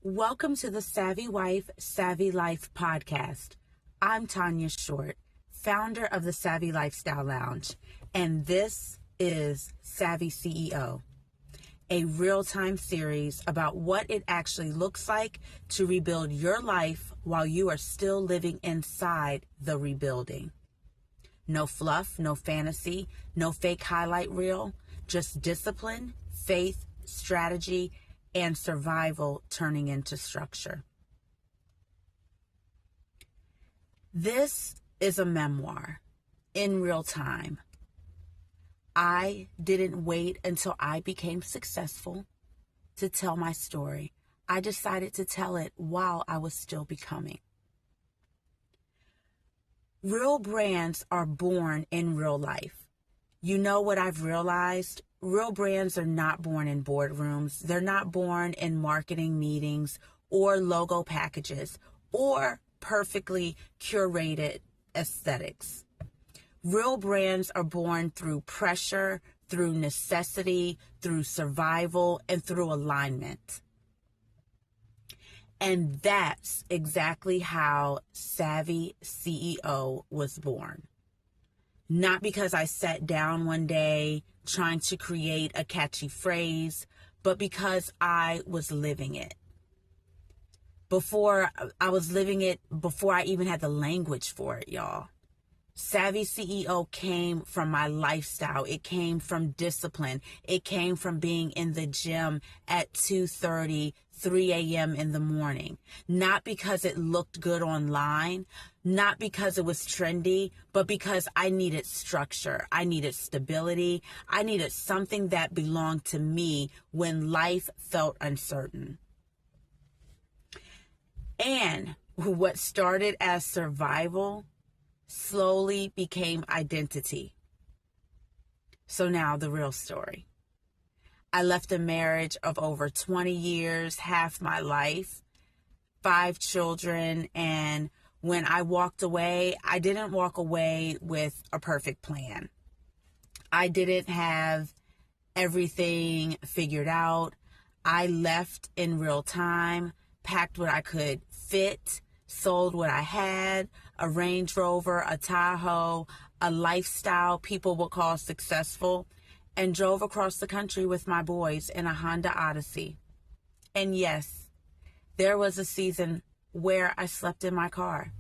Welcome to the Savvy Wife, Savvy Life podcast. I'm Toniya Short, founder of the Savvy Lifestyle Lounge, and this is Savvy CEO, a real-time series about what it actually looks like to rebuild your life while you are still living inside the rebuilding. No fluff, no fantasy, no fake highlight reel, just discipline, faith, strategy, and survival turning into structure. This is a memoir in real time. I didn't wait until I became successful to tell my story. I decided to tell it while I was still becoming. Real brands are born in real life. You know what I've realized? Real brands are not born in boardrooms. They're not born in marketing meetings or logo packages or perfectly curated aesthetics. Real brands are born through pressure, through necessity, through survival, and through alignment. And that's exactly how Savvy CEO was born. Not because I sat down one day trying to create a catchy phrase, but because I was living it. Before I even had the language for it, y'all. Savvy CEO came from my lifestyle. It came from discipline. It came from being in the gym at 2:30, 3 a.m. in the morning. Not because it looked good online, not because it was trendy, but because I needed structure. I needed stability. I needed something that belonged to me when life felt uncertain. And what started as survival slowly became identity. So now the real story. I left a marriage of over 20 years, half my life, 5 children, and when I walked away, I didn't walk away with a perfect plan. I didn't have everything figured out. I left in real time, packed what I could fit, sold what I had, a Range Rover, a Tahoe, a lifestyle people would call successful, and drove across the country with my boys in a Honda Odyssey. And yes, there was a season where I slept in my car.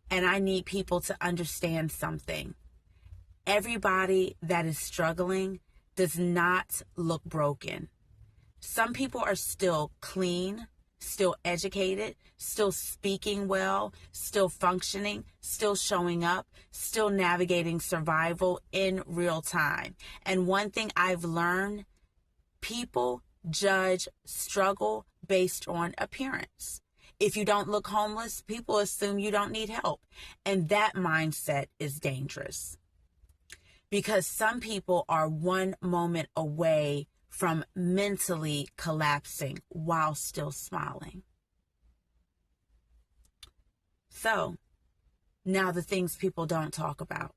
And I need people to understand something. Everybody that is struggling does not look broken. Some people are still clean, still educated, still speaking well, still functioning, still showing up, still navigating survival in real time. And one thing I've learned, people judge struggle based on appearance. If you don't look homeless, people assume you don't need help. And that mindset is dangerous. Because some people are one moment away from mentally collapsing while still smiling. So, now the things people don't talk about.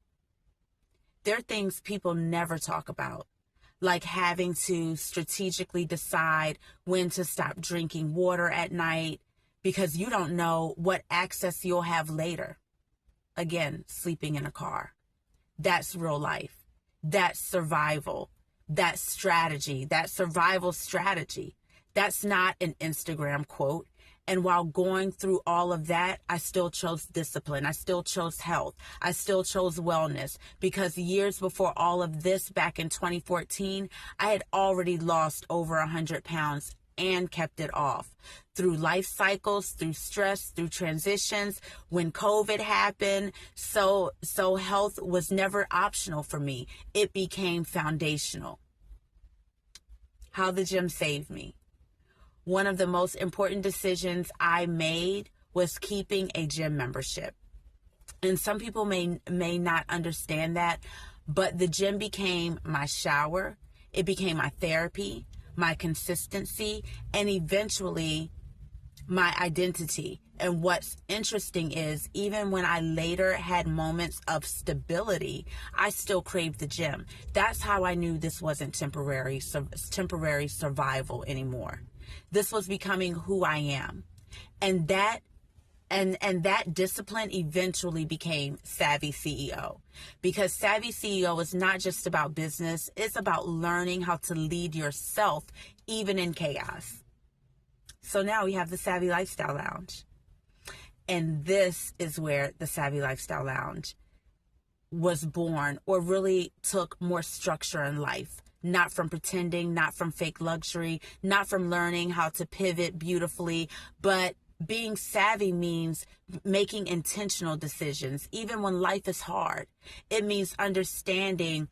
There are things people never talk about, like having to strategically decide when to stop drinking water at night because you don't know what access you'll have later. Again, sleeping in a car. That's real life. That's survival. That strategy, that survival strategy. That's not an Instagram quote. And while going through all of that, I still chose discipline. I still chose health. I still chose wellness because years before all of this, back in 2014, I had already lost over 100 pounds and kept it off through life cycles, through stress, through transitions. When COVID happened, so health was never optional for me. It became foundational. How the gym saved me. One of the most important decisions I made was keeping a gym membership. And some people may not understand that, but the gym became my shower. It became my therapy, my consistency, and eventually my identity. And what's interesting is even when I later had moments of stability, I still craved the gym. That's how I knew this wasn't temporary survival anymore. This was becoming who I am. And that discipline eventually became Savvy CEO, because Savvy CEO is not just about business. It's about learning how to lead yourself even in chaos. So now we have the Savvy Lifestyle Lounge. And this is where the Savvy Lifestyle Lounge was born, or really took more structure in life. Not from pretending, not from fake luxury, not from learning how to pivot beautifully, but being savvy means making intentional decisions, even when life is hard. It means understanding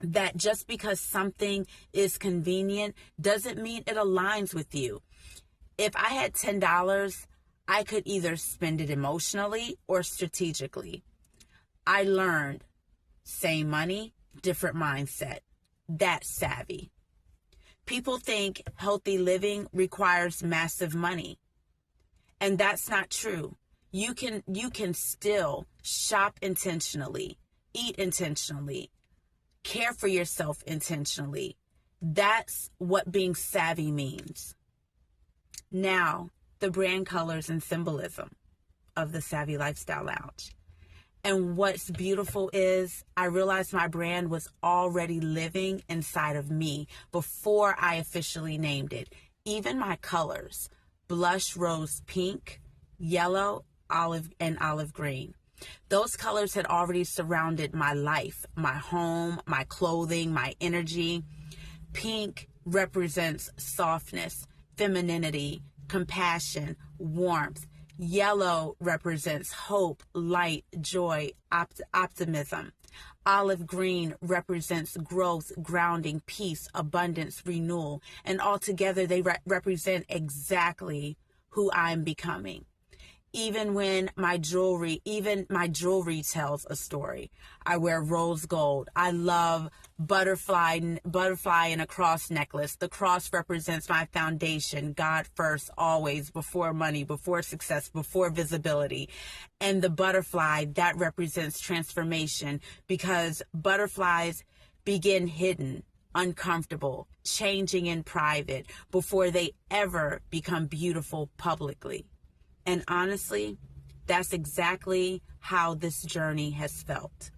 that just because something is convenient doesn't mean it aligns with you. If I had $10, I could either spend it emotionally or strategically. I learned same money, different mindset. That's savvy. People think healthy living requires massive money. And that's not true. You can still shop intentionally, eat intentionally, care for yourself intentionally. That's what being savvy means. Now, the brand colors and symbolism of the Savvy Lifestyle Lounge. And what's beautiful is I realized my brand was already living inside of me before I officially named it. Even my colors, blush rose pink, yellow, olive, and olive green. Those colors had already surrounded my life, my home, my clothing, my energy. Pink represents softness, femininity, compassion, warmth. Yellow represents hope, light, joy, optimism. Olive green represents growth, grounding, peace, abundance, renewal. And altogether, they represent exactly who I'm becoming. Even my jewelry tells a story. I wear rose gold. I love butterfly in a cross necklace. The cross represents my foundation. God first, always, before money, before success, before visibility. And the butterfly, that represents transformation, because butterflies begin hidden, uncomfortable, changing in private before they ever become beautiful publicly. And honestly, that's exactly how this journey has felt.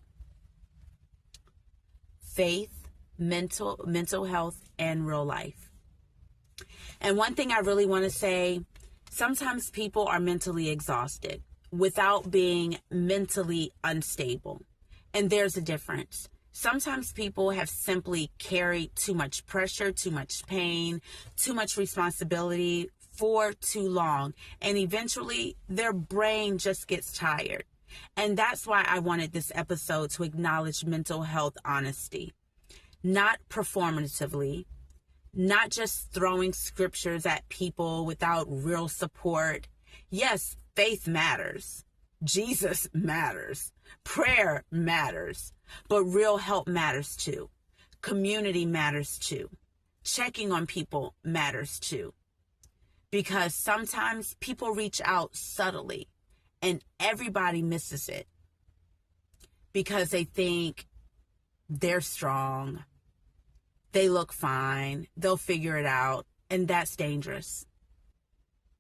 Faith, mental health, and real life. And one thing I really want to say, sometimes people are mentally exhausted without being mentally unstable. And there's a difference. Sometimes people have simply carried too much pressure, too much pain, too much responsibility for too long, and eventually their brain just gets tired. And that's why I wanted this episode to acknowledge mental health honesty, not performatively, not just throwing scriptures at people without real support. Yes, faith matters. Jesus matters. Prayer matters. But real help matters too. Community matters too. Checking on people matters too. Because sometimes people reach out subtly and everybody misses it because they think they're strong, they look fine, they'll figure it out, and that's dangerous.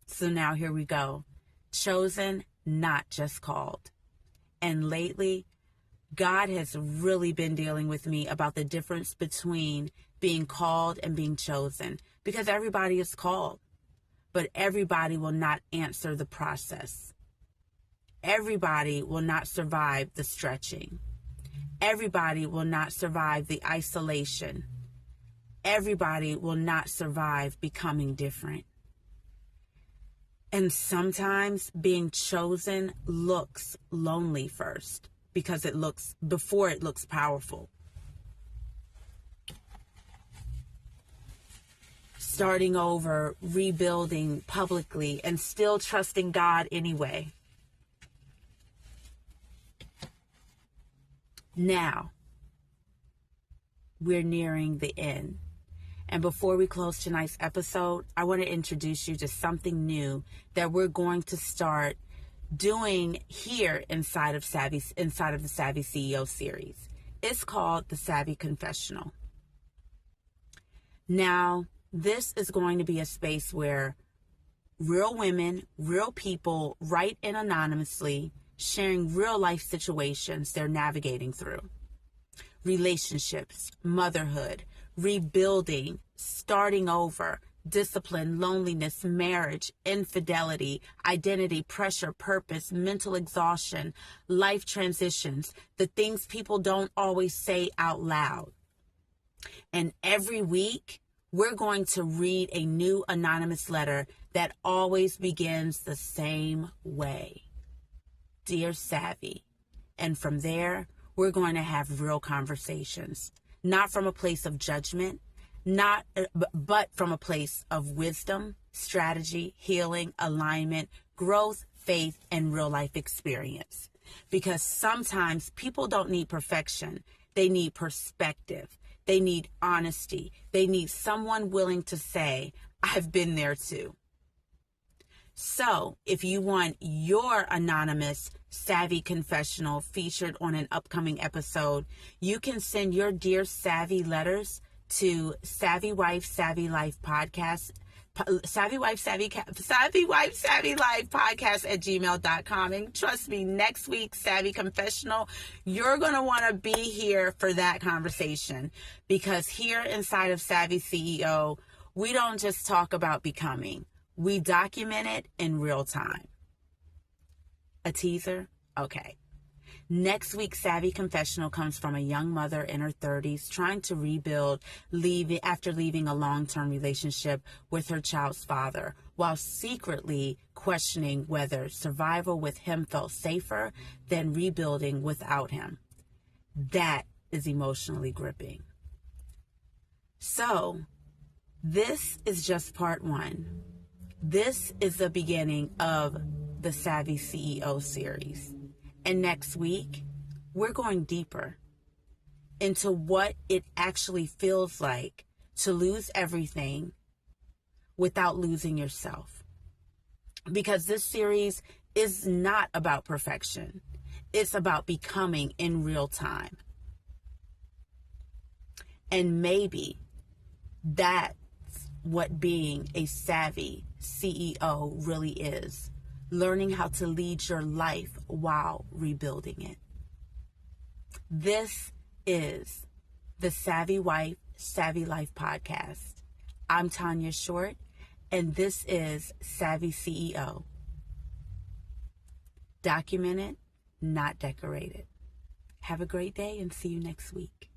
So now here we go. Chosen, not just called. And lately, God has really been dealing with me about the difference between being called and being chosen, because everybody is called. But everybody will not answer the process. Everybody will not survive the stretching. Everybody will not survive the isolation. Everybody will not survive becoming different. And sometimes being chosen looks lonely first, because before it looks powerful. Starting over, rebuilding publicly, and still trusting God anyway. Now, we're nearing the end. And before we close tonight's episode, I want to introduce you to something new that we're going to start doing here inside of the Savvy CEO series. It's called the Savvy Confessional. Now, This is going to be a space where real women, real people write in anonymously, sharing real life situations they're navigating through. Relationships, motherhood, rebuilding, starting over, discipline, loneliness, marriage, infidelity, identity, pressure, purpose, mental exhaustion, life transitions, the things people don't always say out loud. And every week, we're going to read a new anonymous letter that always begins the same way. Dear Savvy. And from there, we're going to have real conversations, not from a place of judgment, but from a place of wisdom, strategy, healing, alignment, growth, faith, and real life experience. Because sometimes people don't need perfection. They need perspective. They need honesty. They need someone willing to say, I've been there too. So if you want your anonymous Savvy confessional featured on an upcoming episode, you can send your Dear Savvy letters to Savvy Wife, Savvy Life Podcast, Savvy Wife, Savvy Life Podcast at gmail.com. And trust me, next week's Savvy Confessional, you're going to want to be here for that conversation, because here inside of Savvy CEO, we don't just talk about becoming. We document it in real time. A teaser? Okay. Next week's Savvy Confessional comes from a young mother in her 30s trying to rebuild after leaving a long-term relationship with her child's father, while secretly questioning whether survival with him felt safer than rebuilding without him. That is emotionally gripping. So, this is just part one. This is the beginning of the Savvy CEO series. And next week, we're going deeper into what it actually feels like to lose everything without losing yourself. Because this series is not about perfection. It's about becoming in real time. And maybe that's what being a savvy CEO really is. Learning how to lead your life while rebuilding it. This is the Savvy Wife, Savvy Life Podcast. I'm Toniya Short, and this is Savvy CEO. Documented, not decorated. Have a great day and see you next week.